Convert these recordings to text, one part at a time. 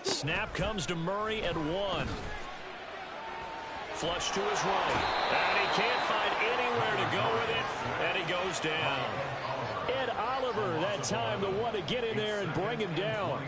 Snap comes to Murray at 1. Flush to his right. And he can't find anywhere to go with it. And he goes down. Ed Oliver, that time, the one to get in there and bring him down.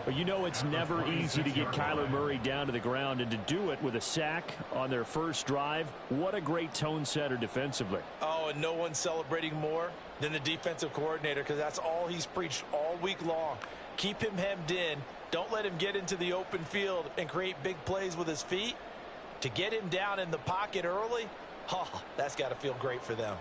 But you know it's never easy to get Kyler Murray down to the ground, and to do it with a sack on their first drive, what a great tone setter defensively. Oh, and no one's celebrating more than the defensive coordinator, because that's all he's preached all week long. Keep him hemmed in. Don't let him get into the open field and create big plays with his feet. To get him down in the pocket early, that's got to feel great for them.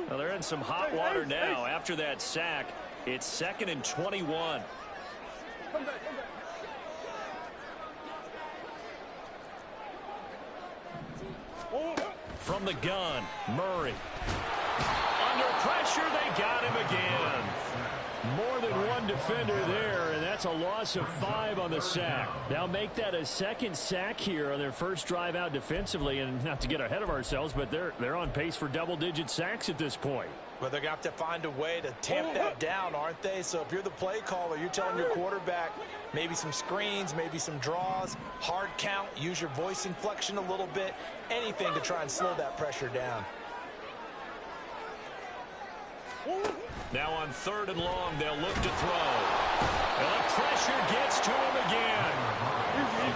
Well, they're in some hot water now. After that sack, it's 2nd and 21. From the gun, Murray. Under pressure, they got him again. More than one defender there, and that's a loss of 5 on the sack. Now make that a second sack here on their first drive out defensively, and not to get ahead of ourselves, but they're on pace for double-digit sacks at this point. But they're going to have to find a way to tamp that down, aren't they? So if you're the play caller, you're telling your quarterback maybe some screens, maybe some draws, hard count, use your voice inflection a little bit, anything to try and slow that pressure down. Now on 3rd and long, they'll look to throw. And the pressure gets to him again.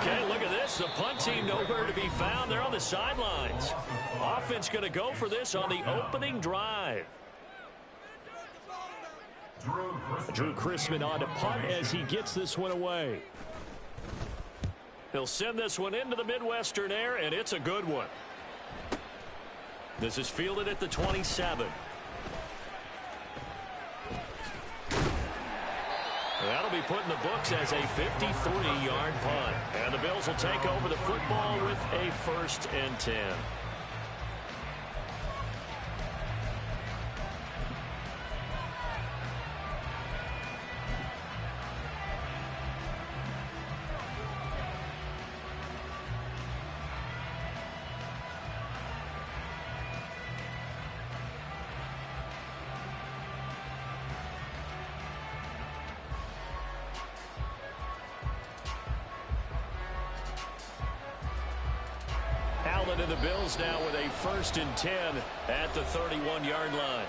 Okay, look at this. The punt team nowhere to be found. They're on the sidelines. Offense going to go for this on the opening drive. Drew Chrisman on to punt as he gets this one away. He'll send this one into the Midwestern air, and it's a good one. This is fielded at the 27. That'll be put in the books as a 53-yard punt. And the Bills will take over the football with a 1st and 10. And the Bills now with a 1st and 10 at the 31-yard line.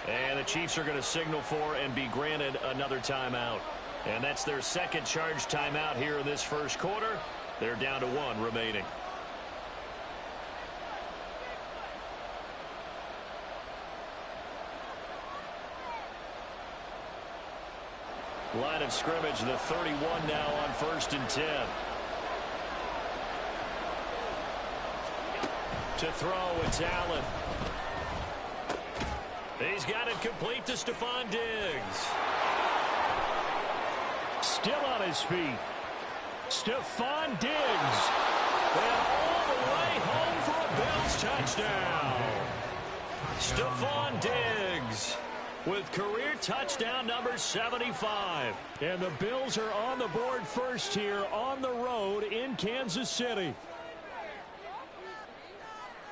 And the Chiefs are going to signal for and be granted another timeout. And that's their second charge timeout here in this first quarter. They're down to 1 remaining. Line of scrimmage, the 31 now on 1st and 10. To throw, it's Allen. He's got it complete to Stephon Diggs. Still on his feet. Stephon Diggs. And all the way home for a Bills touchdown. Stephon Diggs with career touchdown number 75. And the Bills are on the board first here on the road in Kansas City.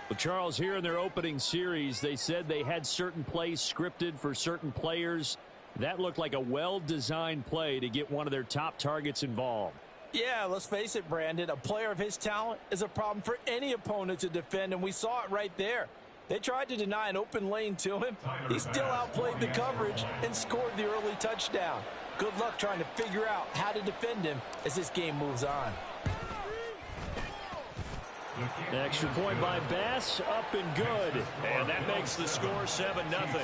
Well, Charles, here in their opening series, they said they had certain plays scripted for certain players. That looked like a well-designed play to get one of their top targets involved. Yeah, let's face it, Brandon. A player of his talent is a problem for any opponent to defend, and we saw it right there. They tried to deny an open lane to him. He still outplayed the coverage and scored the early touchdown. Good luck trying to figure out how to defend him as this game moves on. Extra point by Bass, up and good. And that makes the score 7-0.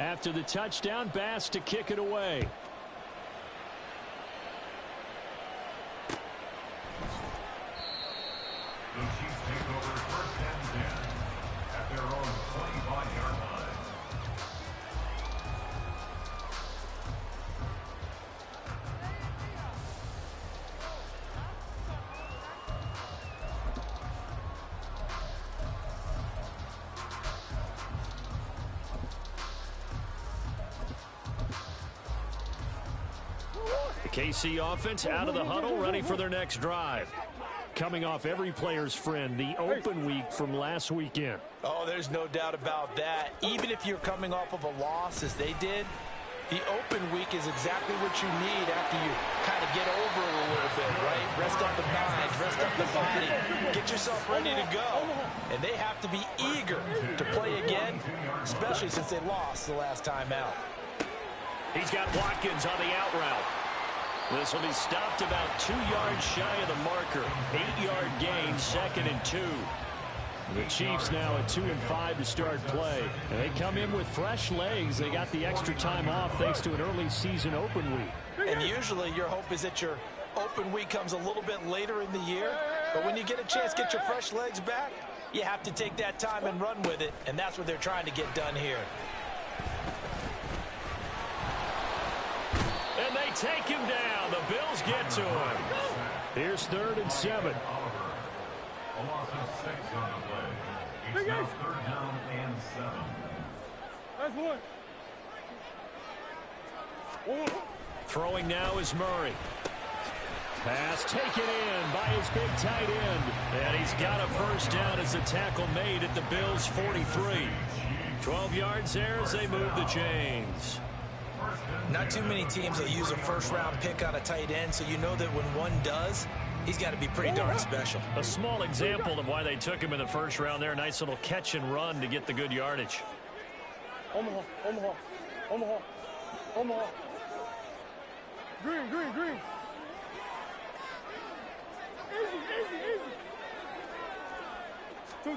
After the touchdown, Bass to kick it away. The Chiefs take over 1st and 10 at their own 25-yard line. The KC offense out of the huddle, ready for their next drive. Coming off every player's friend, the open week from last weekend. Oh, there's no doubt about that. Even if you're coming off of a loss as they did, the open week is exactly what you need after you kind of get over it a little bit, right? Rest up the mind, rest up the body, get yourself ready to go. And they have to be eager to play again, especially since they lost the last time out. He's got Watkins on the out route. This will be stopped about 2 yards shy of the marker. 8-yard gain, 2nd and 2. The Chiefs now at 2-5 to start play. And they come in with fresh legs. They got the extra time off thanks to an early season open week. And usually your hope is that your open week comes a little bit later in the year. But when you get a chance to get your fresh legs back, you have to take that time and run with it. And that's what they're trying to get done here. And they take him down. The Bills get to him. Here's 3rd and 7. A loss of 6 on the play. It's now 3rd down and 7. That's one. Throwing now is Murray. Pass taken in by his big tight end. And he's got a first down as the tackle made at the Bills' 43. 12 yards there as they move the chains. Not too many teams will use a first-round pick on a tight end, so you know that when one does, he's got to be pretty darn special. A small example of why they took him in the first round there. Nice little catch and run to get the good yardage. Omaha. Green. Easy. 2.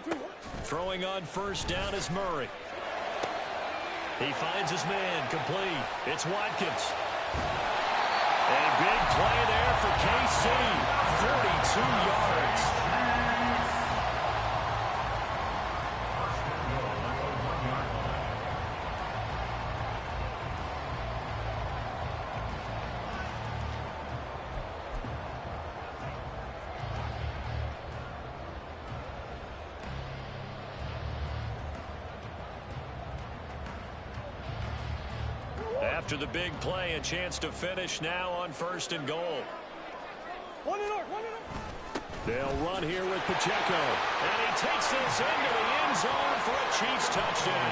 Throwing on first down is Murray. He finds his man, complete. It's Watkins. A big play there for KC. 42 yards. After the big play, a chance to finish now on 1st and goal. One and out. They'll run here with Pacheco. And he takes this into the end zone for a Chiefs touchdown.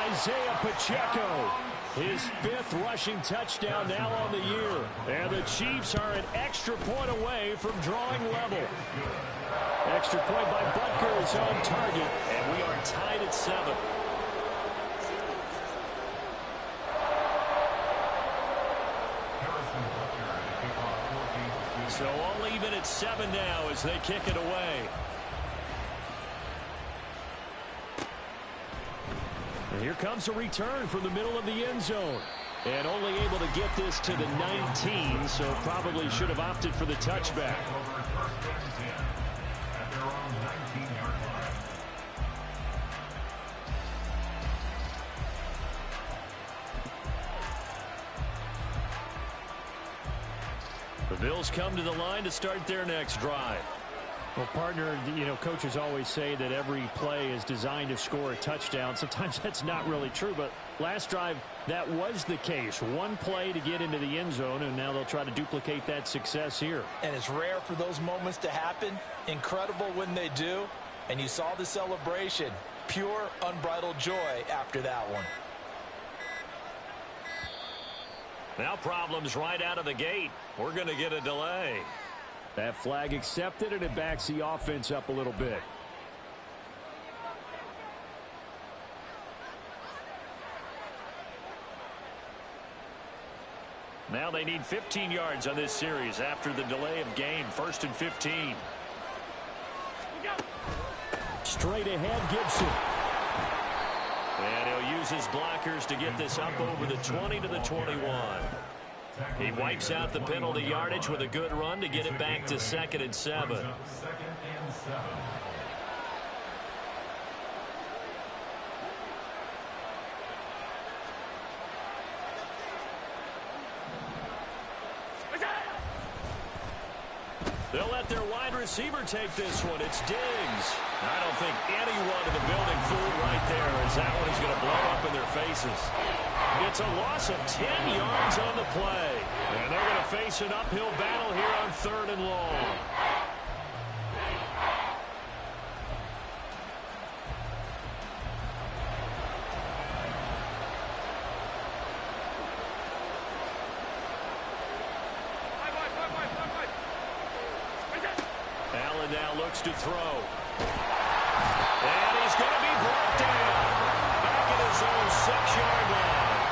Isaiah Pacheco, his 5th rushing touchdown now on the year. And the Chiefs are an extra point away from drawing level. Extra point by Butker is on target. And we are tied at 7. So all even at 7 now as they kick it away. And here comes a return from the middle of the end zone. And only able to get this to the 19, so probably should have opted for the touchback. The Bills come to the line to start their next drive. Well, partner, you know, coaches always say that every play is designed to score a touchdown. Sometimes that's not really true, but last drive, that was the case. One play to get into the end zone, and now they'll try to duplicate that success here. And it's rare for those moments to happen. Incredible when they do. And you saw the celebration. Pure, unbridled joy after that one. Now problems right out of the gate. We're going to get a delay. That flag accepted, and it backs the offense up a little bit. Now they need 15 yards on this series after the delay of game. 1st and 15. Straight ahead, Gibson. And he'll use his blockers to get this up over the 20 to the 21. He wipes out the penalty yardage with a good run to get it back to 2nd and 7. They'll let their wide receiver take this one. It's Diggs. I don't think anyone in the building fooled right there, as that one is going to blow up in their faces. It's a loss of 10 yards on the play. And they're going to face an uphill battle here on 3rd and long. Allen now looks to throw. And he's going to be brought down. Back at his own 6-yard line.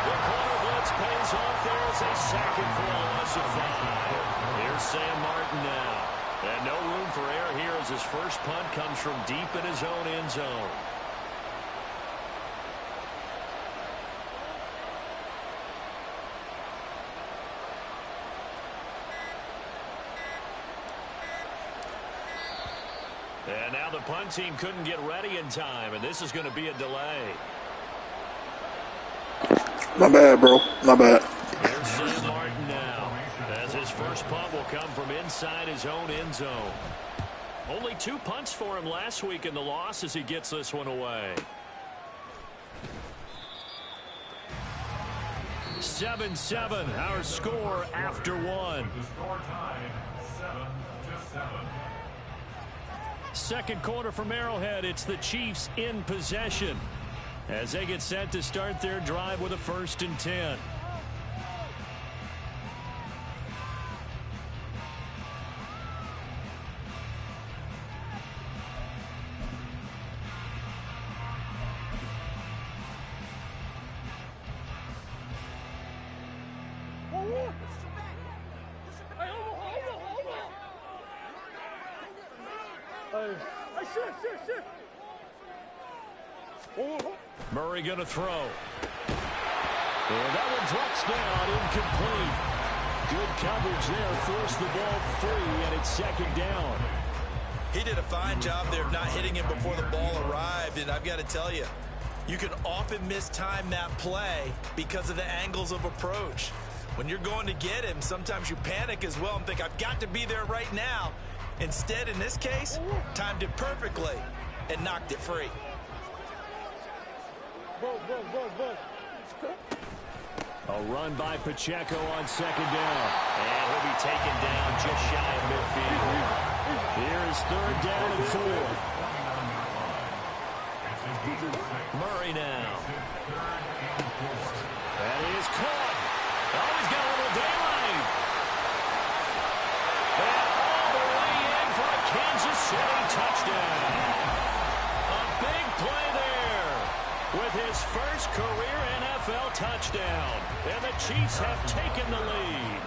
The corner blitz pays off there as they sack him for a loss of 5. Here's Sam Martin now. And no room for error here as his first punt comes from deep in his own end zone. And now the punt team couldn't get ready in time, and this is going to be a delay. My bad, bro. My bad. Here's Sam Martin now, as his first punt will come from inside his own end zone. Only 2 punts for him last week in the loss as he gets this one away. 7-7, our score after 1. The score tied 7-7. Second quarter from Arrowhead. It's the Chiefs in possession as they get set to start their drive with a 1st and 10. Murray going to throw. And that one drops down, incomplete. Good coverage there, forced the ball free, and it's 2nd down. He did a fine job there of not hitting him before the ball arrived, and I've got to tell you, you can often mistime that play because of the angles of approach. When you're going to get him, sometimes you panic as well and think, I've got to be there right now. Instead, in this case, timed it perfectly and knocked it free. A run by Pacheco on 2nd down. And he'll be taken down just shy of midfield. Here is 3rd down and 4. Murray now. And he is caught. Oh, he's got a little daylight. And all the way in for a Kansas City touchdown. A big play there with his first career NFL touchdown. And the Chiefs have taken the lead.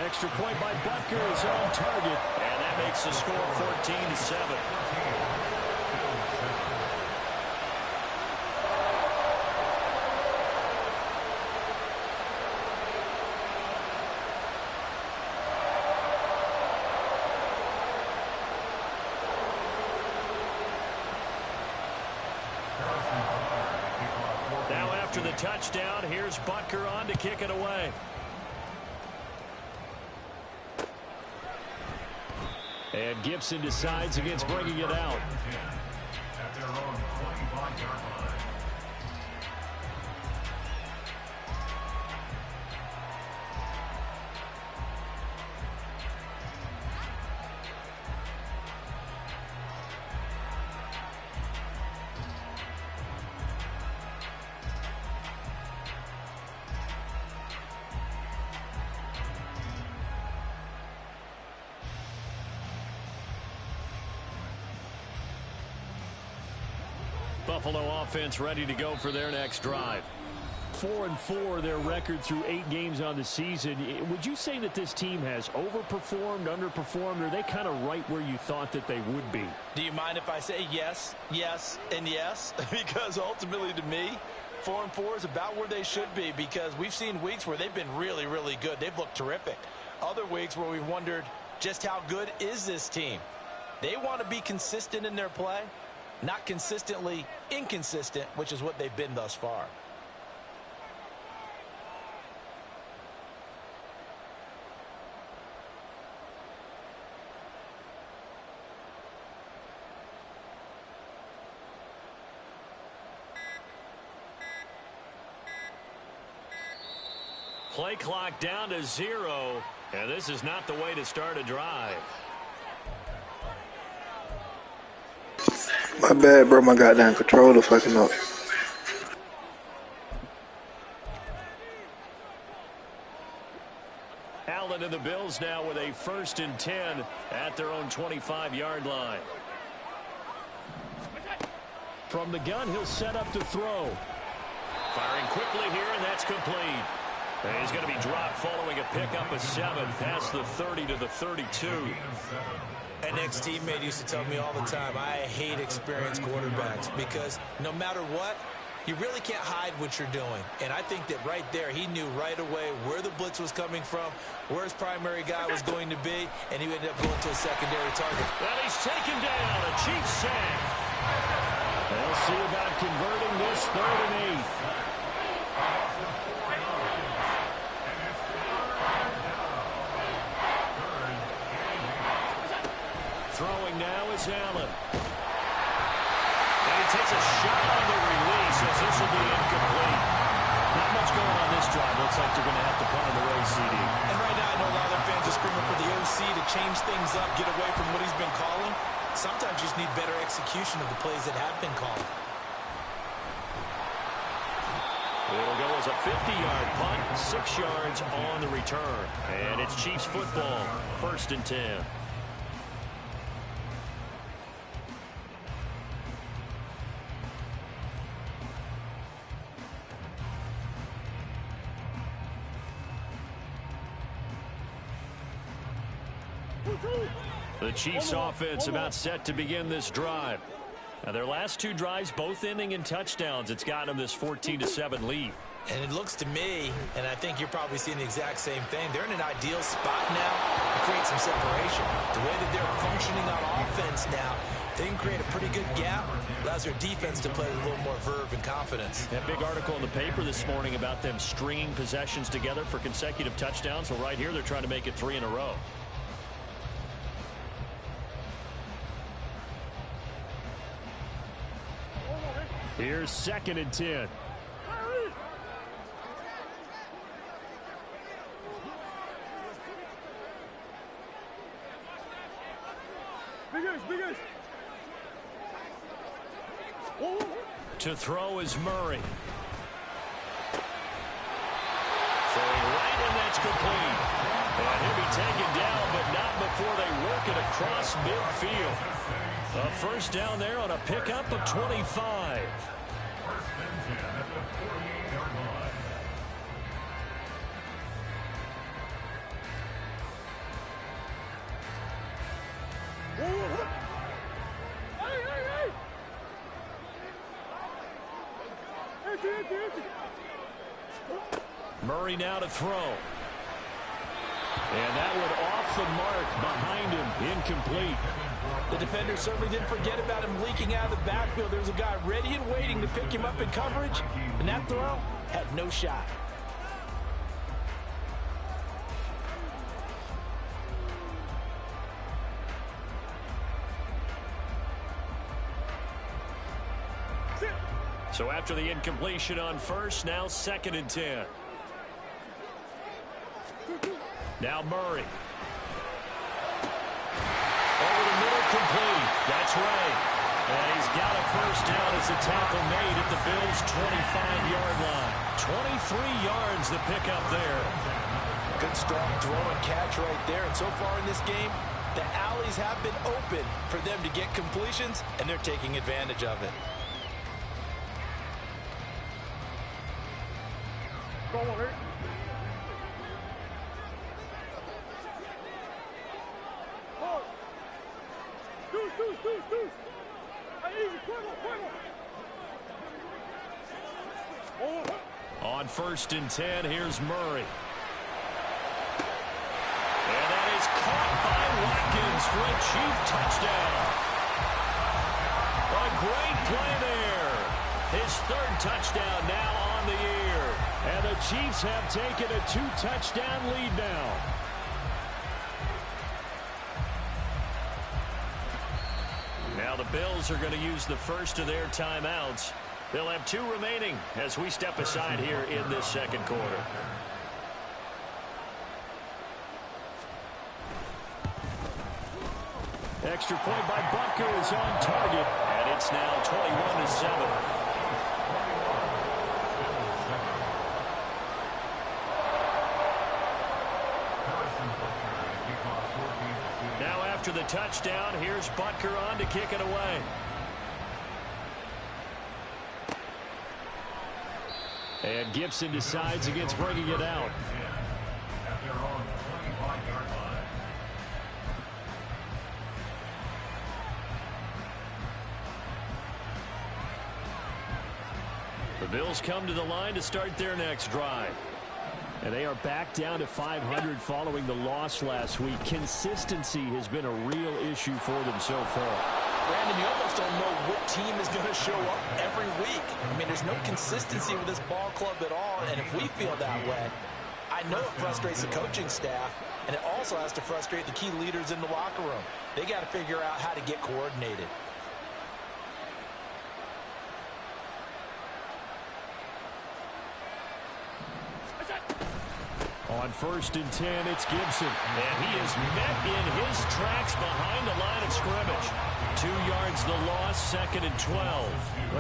Extra point by Butker is on target. And that makes the score 14-7. Now after the touchdown, here's Butker on to kick it away. And Gibson decides against bringing it out. At their own 25-yard line. Buffalo offense ready to go for their next drive. 4-4 their record through 8 games on the season. Would you say that this team has overperformed, underperformed, or are they kind of right where you thought that they would be? Do you mind if I say yes, yes, and yes? Because ultimately to me, 4-4 is about where they should be, because we've seen weeks where they've been really, really good. They've looked terrific. Other weeks where we've wondered just how good is this team. They want to be consistent in their play, not consistently inconsistent, which is what they've been thus far. play clock down to 0, and this is not the way to start a drive. My bad, bro. My goddamn controller fucking up. Allen and the Bills now with a 1st and 10 at their own 25-yard line. From the gun, he'll set up to throw. Firing quickly here, and that's complete. And he's going to be dropped following a pickup of 7 past the 30 to the 32. An ex-teammate used to tell me all the time, I hate experienced quarterbacks because no matter what, you really can't hide what you're doing. And I think that right there, he knew right away where the blitz was coming from, where his primary guy was going to be, and he ended up going to a secondary target. Well, he's taken down, a Chiefs sack. They'll see about converting this 3rd and 8. Throwing now is Allen. And he takes a shot on the release as this will be incomplete. Not much going on this drive. Looks like they're going to have to punt it away, CD. And right now, I know a lot of their fans are screaming for the OC to change things up, get away from what he's been calling. Sometimes you just need better execution of the plays that have been called. It'll go as a 50-yard punt, 6 yards on the return. And it's Chiefs football, 1st and 10. The Chiefs offense about set to begin this drive. Now their last 2 drives both ending in touchdowns. It's gotten them this 14-7 lead. And it looks to me, and I think you're probably seeing the exact same thing, they're in an ideal spot now to create some separation. The way that they're functioning on offense now, they can create a pretty good gap. Allows their defense to play with a little more verve and confidence. That big article in the paper this morning about them stringing possessions together for consecutive touchdowns. Well, right here they're trying to make it 3 in a row. Here's 2nd and 10. Big ace. To throw is Murray. Throwing right, and that's complete. And he'll be taken down, but not before they work it across midfield. A 1st down there on a pickup of 25. Murray now to throw. And that one off the mark behind him, incomplete. The defender certainly didn't forget about him leaking out of the backfield. There was a guy ready and waiting to pick him up in coverage, and that throw had no shot. So after the incompletion on 1st, now 2nd and 10. Now Murray. Over the middle, complete. That's right. And he's got a 1st down as the tackle made at the Bills' 25-yard line. 23 yards the pickup there. Good strong throw and catch right there. And so far in this game, the alleys have been open for them to get completions, and they're taking advantage of it. Go on, Rick. Deuce. Easy, quick. On 1st and 10, here's Murray. And that is caught by Watkins for a Chief touchdown. A great play there. His 3rd touchdown now on the year. And the Chiefs have taken a 2-touchdown lead now. Now the Bills are going to use the first of their timeouts. They'll have 2 remaining as we step aside here in this 2nd quarter. Extra point by Butker is on target, and it's now 21-7. Now after the touchdown, here's Butker on to kick it away. And Gibson decides against bringing it out. At their own 25-yard line. The Bills come to the line to start their next drive. And they are back down to 500 following the loss last week. Consistency has been a real issue for them so far. Brandon, you almost don't know what team is going to show up every week. I mean, there's no consistency with this ball club at all, and if we feel that way, I know it frustrates the coaching staff, and it also has to frustrate the key leaders in the locker room. They got to figure out how to get coordinated. On 1st and 10, it's Gibson. And he is met in his tracks behind the line of scrimmage. 2 yards the loss, 2nd and 12.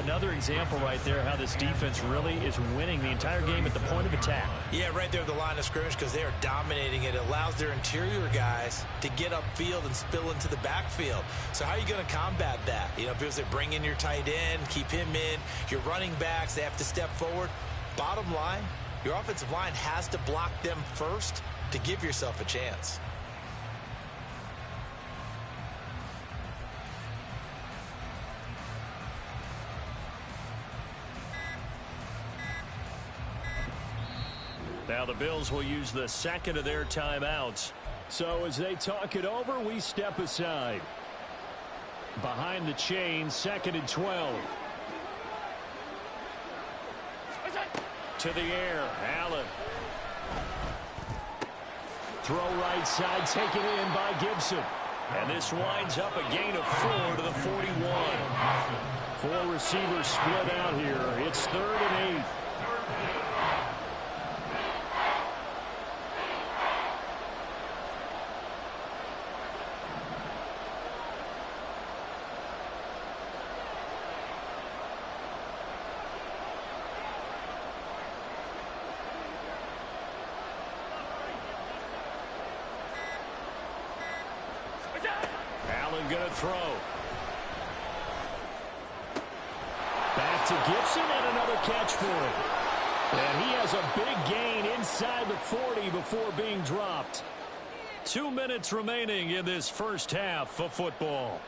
Another example right there how this defense really is winning the entire game at the point of attack. Yeah, right there at the line of scrimmage because they are dominating it. It allows their interior guys to get upfield and spill into the backfield. So how are you going to combat that? You know, because they bring in your tight end, keep him in. Your running backs, they have to step forward. Bottom line, your offensive line has to block them first to give yourself a chance. Now the Bills will use the second of their timeouts. So as they talk it over, we step aside. Behind the chain, 2nd and 12. To the air, Allen. Throw right side, taken in by Gibson. And this winds up a gain of 4 to the 41. 4 receivers split out here. It's 3rd and 8. Going to throw. Back to Gibson and another catch for him. And he has a big gain inside the 40 before being dropped. 2 minutes remaining in this first half of football.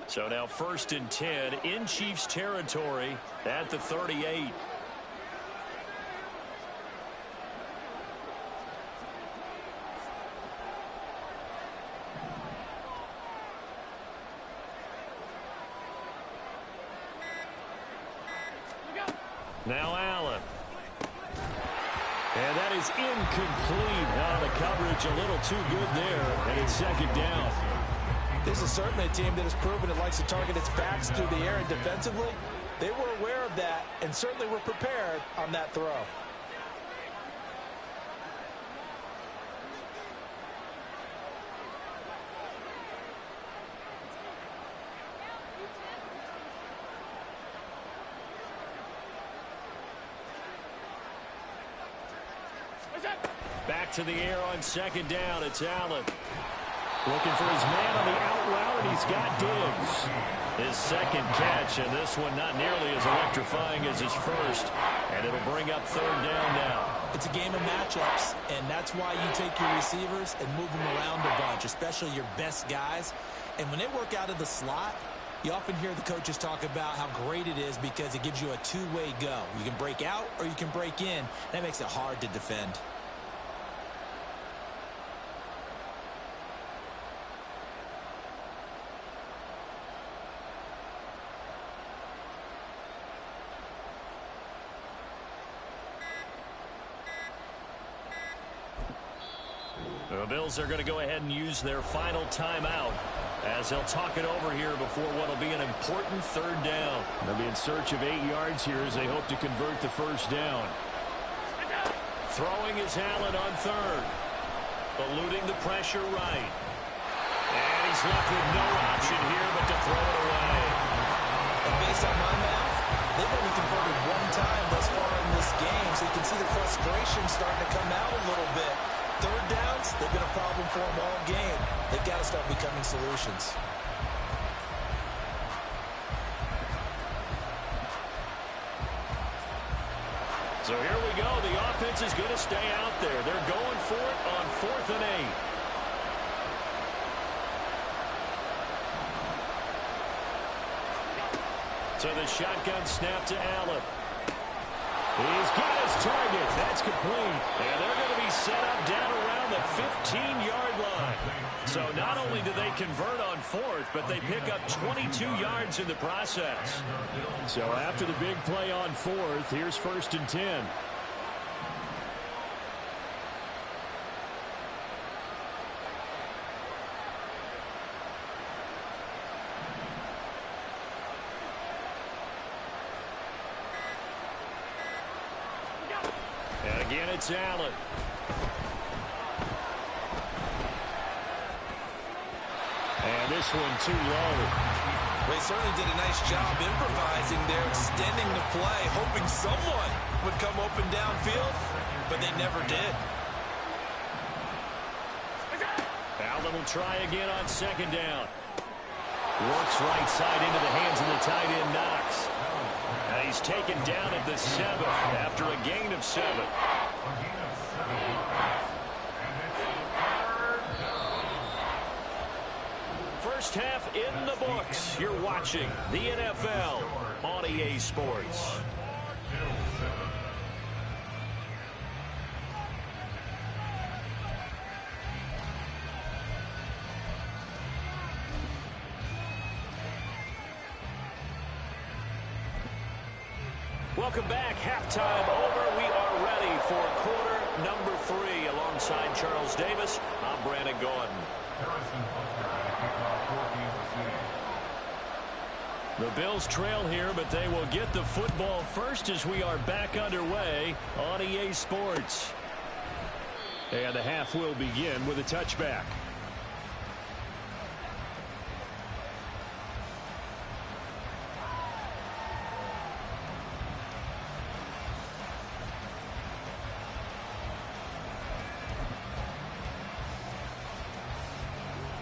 So now 1st and 10 in Chiefs territory at the 38. Now Allen. And that is incomplete. The coverage a little too good there, and it's 2nd down. This is certainly a team that has proven it likes to target its backs through the air, and defensively, they were aware of that and certainly were prepared on that throw. Back to the air on 2nd down. It's Allen. Looking for his man on the out route, and he's got Diggs. His 2nd catch, and this one not nearly as electrifying as his first. And it'll bring up 3rd down now. It's a game of matchups, and that's why you take your receivers and move them around a bunch, especially your best guys. And when they work out of the slot, you often hear the coaches talk about how great it is because it gives you a two-way go. You can break out or you can break in. That makes it hard to defend. The Bills are going to go ahead and use their final timeout as they'll talk it over here before what will be an important third down. They'll be in search of 8 yards here as they hope to convert the first down. Throwing is Allen on third. Eluding the pressure right. And he's left with no option here but to throw it away. And based on my math, they've only converted 1 time thus far in this game, so you can see the frustration starting to come out a little bit. Third downs, they've been a problem for them all game. They've got to start becoming solutions. So here we go. The offense is going to stay out there. They're going for it on 4th and 8. So the shotgun snap to Allen. He's got his target. That's complete. And they're going to be set up down around the 15-yard line. So not only do they convert on 4th, but they pick up 22 yards in the process. So after the big play on 4th, here's 1st and 10. And again, it's Allen. And this one too low. They certainly did a nice job improvising there, extending the play, hoping someone would come open downfield, but they never did. Allen will try again on 2nd down. Works right side into the hands of the tight end Knox. And he's taken down at the 7 after a gain of 7. First half in the books. You're watching the NFL on EA Sports. Welcome back. Halftime over. We are ready for quarter number 3. Alongside Charles Davis, I'm Brandon Gordon. The Bills trail here, but they will get the football first as we are back underway on EA Sports. And the half will begin with a touchback.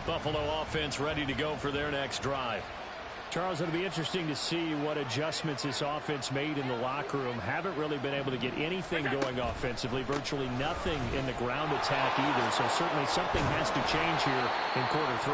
Buffalo offense ready to go for their next drive. Charles, it'll be interesting to see what adjustments this offense made in the locker room. Haven't really been able to get anything going offensively, virtually nothing in the ground attack either. So certainly something has to change here in quarter 3.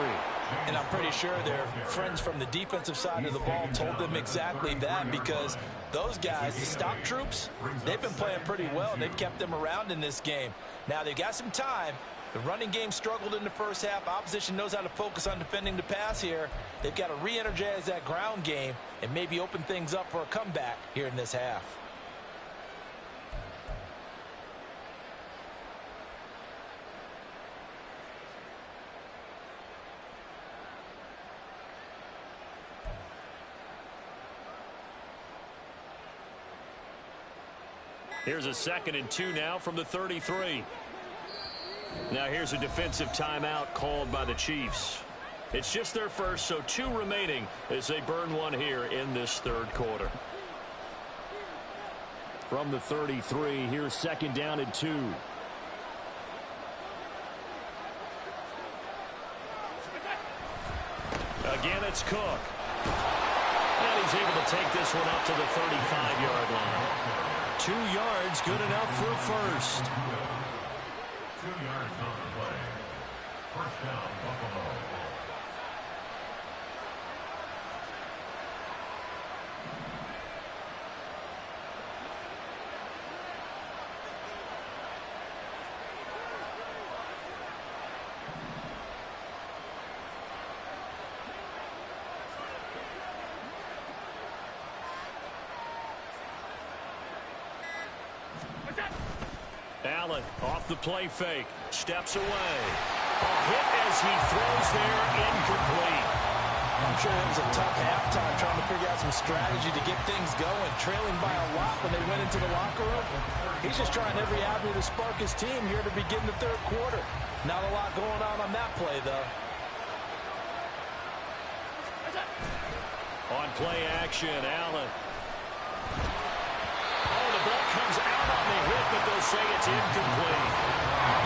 And I'm pretty sure their friends from the defensive side of the ball told them exactly that, because those guys, the stop troops, they've been playing pretty well, and they've kept them around in this game. Now they've got some time. The running game struggled in the first half. Opposition knows how to focus on defending the pass here. They've got to re-energize that ground game and maybe open things up for a comeback here in this half. Here's a 2nd and 2 now from the 33. Now here's a defensive timeout called by the Chiefs. It's just their first, so 2 remaining as they burn one here in this third quarter. From the 33, here's 2nd down and 2. Again, it's Cook. And he's able to take this one up to the 35-yard line. 2 yards, good enough for a first. 2 yards on the play. First down, Buffalo. Allen off the play fake, steps away. A hit as he throws there, incomplete. I'm sure it was a tough halftime trying to figure out some strategy to get things going, trailing by a lot when they went into the locker room. He's just trying every avenue to spark his team here to begin the third quarter. Not a lot going on that play, though. On play action, Allen. Oh, the ball comes out on the hit, but they'll say it's incomplete.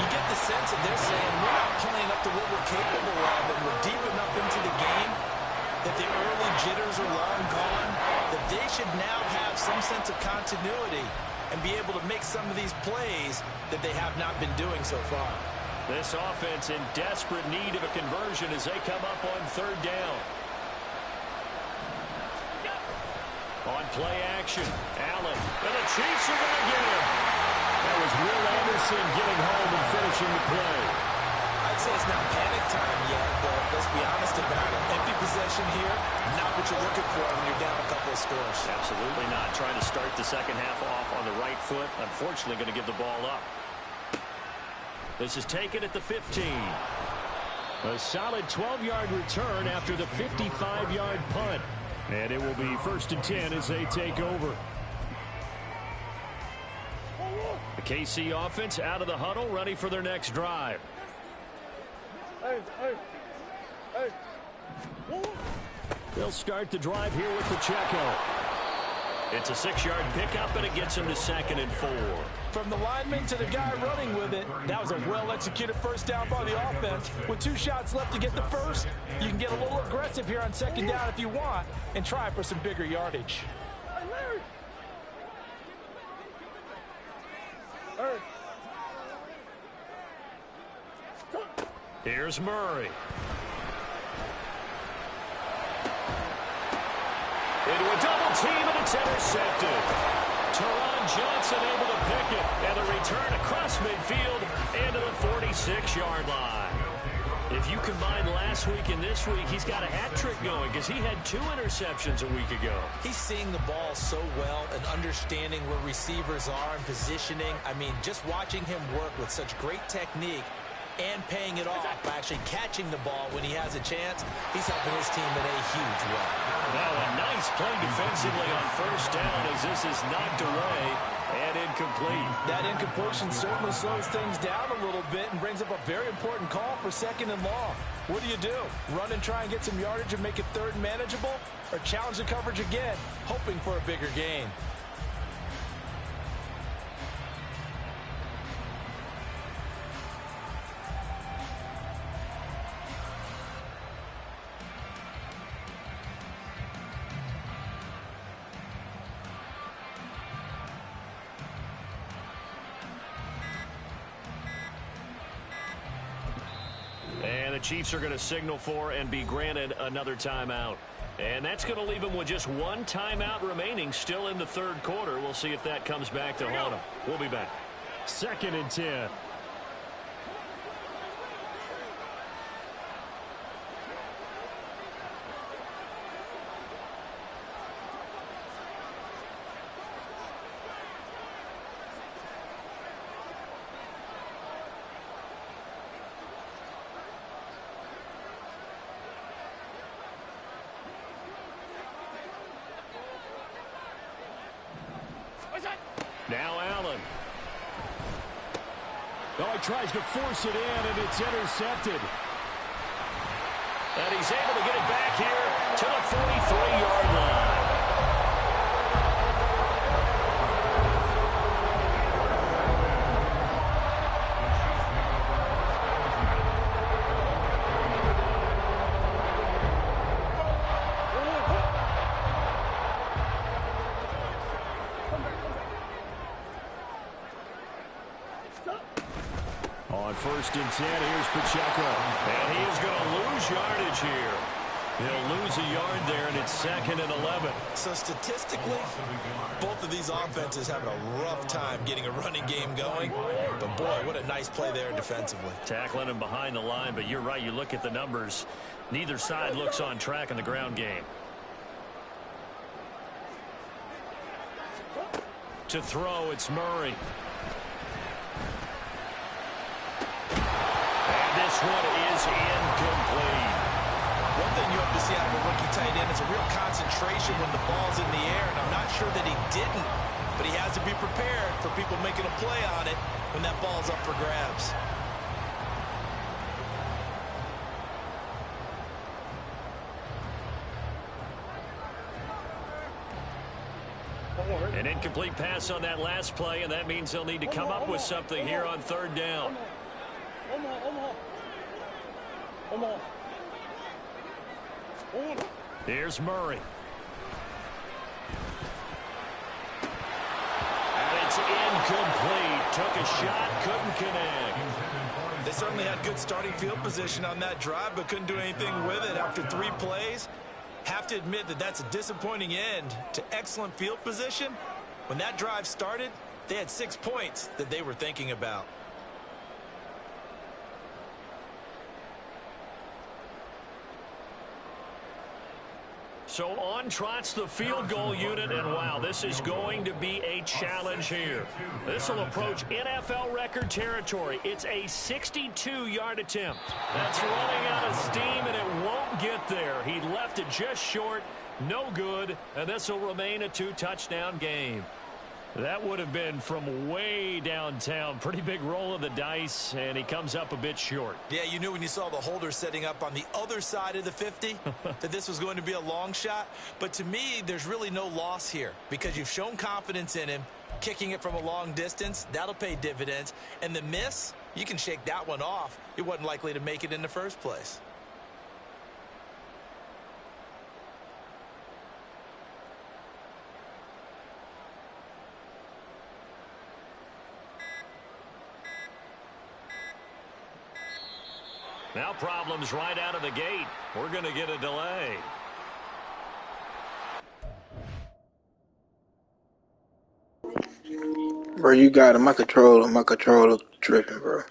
You get the sense that they're saying we're not playing up to what we're capable of, and we're deep enough into the game that the early jitters are long gone, that they should now have some sense of continuity and be able to make some of these plays that they have not been doing so far. This offense in desperate need of a conversion as they come up on third down. On play action, Allen, and the Chiefs are going to get him. That was Will Anderson getting home and finishing the play. I'd say it's not panic time yet, but let's be honest about it. Empty possession here, not what you're looking for when you're down a couple of scores. Absolutely not. Trying to start the second half off on the right foot. Unfortunately, going to give the ball up. This is taken at the 15. A solid 12-yard return after the 55-yard punt. And it will be 1st and 10 as they take over. The KC offense out of the huddle, ready for their next drive. Hey, hey, hey. They'll start the drive here with Pacheco. It's a 6-yard pickup, and it gets him to 2nd and 4. From the lineman to the guy running with it, that was a well-executed first down by the offense. With 2 shots left to get the first, you can get a little aggressive here on 2nd down if you want and try for some bigger yardage. Hey, Larry. Hey. Here's Murray. Into a double team, and it's intercepted. Teron Johnson able to pick it, and the return across midfield into the 46-yard line. If you combine last week and this week, he's got a hat trick going because he had 2 interceptions a week ago. He's seeing the ball so well and understanding where receivers are and positioning. I mean, just watching him work with such great technique and paying it off by actually catching the ball when he has a chance, he's helping his team in a huge way. Now a nice play defensively on 1st down as this is knocked away and incomplete. That incompletion certainly slows things down a little bit and brings up a very important call for 2nd and long. What do? Run and try and get some yardage and make it 3rd and manageable, or challenge the coverage again, hoping for a bigger gain? And the Chiefs are going to signal for and be granted another timeout. And that's going to leave them with just 1 timeout remaining still in the 3rd quarter. We'll see if that comes back to haunt them. We'll be back. 2nd and 10. Now Allen. Oh, he tries to force it in, and it's intercepted. And he's able to get it back here to the 43-yard line. On 1st and 10, here's Pacheco. And he is going to lose yardage here. He'll lose a yard there, and it's 2nd and 11. So statistically, both of these offenses having a rough time getting a running game going. But boy, what a nice play there defensively. Tackling him behind the line, but you're right, you look at the numbers. Neither side looks on track in the ground game. To throw, it's Murray. And this one tight end. It's a real concentration when the ball's in the air, and I'm not sure that he didn't, but he has to be prepared for people making a play on it when that ball's up for grabs. An incomplete pass on that last play, and that means they'll need to come up with something here on third down. Here's Murray. And it's incomplete. Took a shot, couldn't connect. They certainly had good starting field position on that drive, but couldn't do anything with it after 3 plays. Have to admit that that's a disappointing end to excellent field position. When that drive started, they had 6 points that they were thinking about. So on trots the field goal unit, and wow, this is going to be a challenge here. This will approach NFL record territory. It's a 62-yard attempt. That's running out of steam, and it won't get there. He left it just short, no good, and this will remain a 2-touchdown game. That would have been from way downtown. Pretty big roll of the dice, and he comes up a bit short. Yeah, you knew when you saw the holder setting up on the other side of the 50 that this was going to be a long shot. But to me, there's really no loss here because you've shown confidence in him. Kicking it from a long distance, that'll pay dividends. And the miss, you can shake that one off. He wasn't likely to make it in the first place. Now problems right out of the gate. We're going to get a delay. Bro, you got him. My controller tripping, bro.